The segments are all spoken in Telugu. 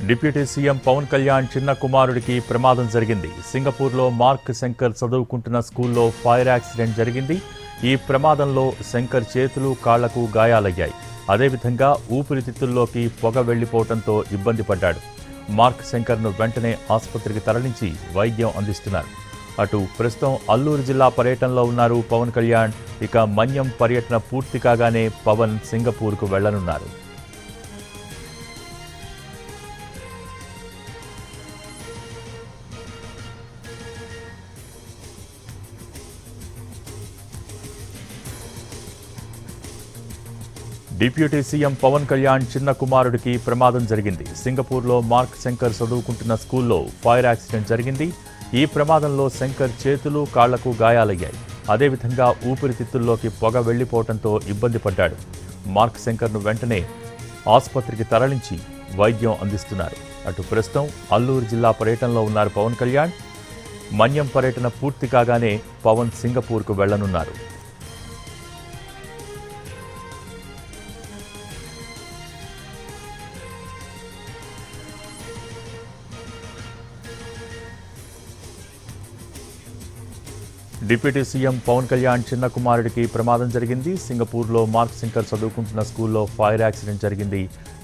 డిప్యూటీ సీఎం పవన్ కళ్యాణ్ చిన్న కుమారుడికి ప్రమాదం జరిగింది. సింగపూర్లో మార్క్ శంకర్ చదువుకుంటున్న స్కూల్లో ఫైర్ యాక్సిడెంట్ జరిగింది. ఈ ప్రమాదంలో శంకర్ చేతులు, కాళ్లకు గాయాలయ్యాయి. అదేవిధంగా ఊపిరితిత్తుల్లోకి పొగ వెళ్లిపోవడంతో ఇబ్బంది పడ్డాడు. మార్క్ శంకర్ను వెంటనే ఆసుపత్రికి తరలించి వైద్యం అందిస్తున్నారు. అటు ప్రస్తుతం అల్లూరు జిల్లా పర్యటనలో ఉన్నారు పవన్ కళ్యాణ్. ఇక మన్యం పర్యటన పూర్తి కాగానే పవన్ సింగపూర్కు వెళ్లనున్నారు. డిప్యూటీ సీఎం పవన్ కళ్యాణ్ చిన్న కుమారుడికి ప్రమాదం జరిగింది. సింగపూర్లో మార్క్ శంకర్ చదువుకుంటున్న స్కూల్లో ఫైర్ యాక్సిడెంట్ జరిగింది. ఈ ప్రమాదంలో శంకర్ చేతులు, కాళ్లకు గాయాలయ్యాయి. అదేవిధంగా ఊపిరితిత్తుల్లోకి పొగ వెళ్లిపోవడంతో ఇబ్బంది పడ్డాడు. మార్క్ శంకర్ను వెంటనే ఆసుపత్రికి తరలించి వైద్యం అందిస్తున్నారు. అటు ప్రస్తుతం అల్లూరు జిల్లా పర్యటనలో ఉన్నారు పవన్ కళ్యాణ్. మన్యం పర్యటన పూర్తి కాగానే పవన్ సింగపూర్కు వెళ్లనున్నారు. డిప్యూటీ సీఎం పవన్ కళ్యాణ్ చిన్న కుమారుడికి ప్రమాదం జరిగింది. సింగపూర్లో మార్క్ శంకర్ చదువుకుంటున్న స్కూల్లో ఫైర్ యాక్సిడెంట్ జరిగింది.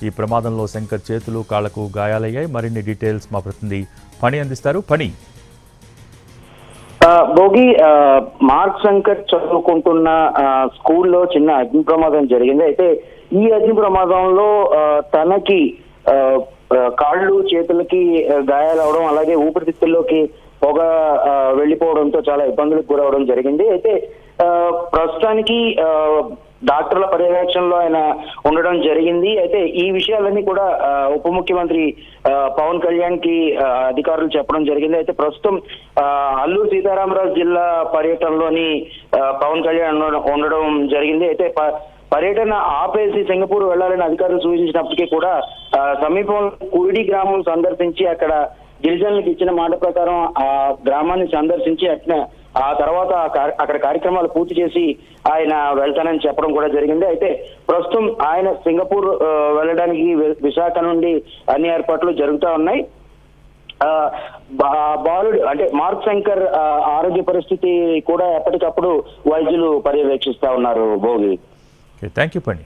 ఈ ప్రమాదంలో శంకర్ చేతులు, కాళ్లకు గాయాలయ్యాయి. మరిన్ని డీటెయిల్స్ మా ప్రతినిధి ఫణి అందిస్తారు. ఫణి, భోగి మార్క్ శంకర్ చదువుకుంటున్న స్కూల్లో చిన్న అగ్ని ప్రమాదం జరిగింది. అయితే ఈ అగ్ని ప్రమాదంలో తనకి కాళ్ళు, చేతులకి గాయాలవడం, అలాగే ఊపిరితిత్తుల్లోకి పొగ వెళ్లిపోవడంతో చాలా ఇబ్బందులకు గురవడం జరిగింది. అయితే ప్రస్తుతానికి డాక్టర్ల పర్యవేక్షణలో ఆయన ఉండడం జరిగింది. అయితే ఈ విషయాలన్నీ కూడా ఉప ముఖ్యమంత్రి పవన్ కళ్యాణ్ కి అధికారులు చెప్పడం జరిగింది. అయితే ప్రస్తుతం అల్లూరు సీతారామరాజు జిల్లా పర్యటనలోని పవన్ కళ్యాణ్ ఉండడం జరిగింది. అయితే పర్యటన ఆపేసి సింగపూర్ వెళ్లాలని అధికారులు సూచించినప్పటికీ కూడా సమీపంలో కురిడి గ్రామం సందర్శించి అక్కడ గిరిజనులకు ఇచ్చిన మాట ప్రకారం ఆ గ్రామాన్ని సందర్శించి ఆ తర్వాత అక్కడ కార్యక్రమాలు పూర్తి చేసి ఆయన వెళ్తానని చెప్పడం కూడా జరిగింది. అయితే ప్రస్తుతం ఆయన సింగపూర్ వెళ్ళడానికి విశాఖ నుండి అన్ని ఏర్పాట్లు జరుగుతూ ఉన్నాయి. బాలుడు అంటే మార్క్ శంకర్ ఆరోగ్య పరిస్థితి కూడా ఎప్పటికప్పుడు వైద్యులు పర్యవేక్షిస్తా ఉన్నారు. భోగి, థ్యాంక్ యూ పండి.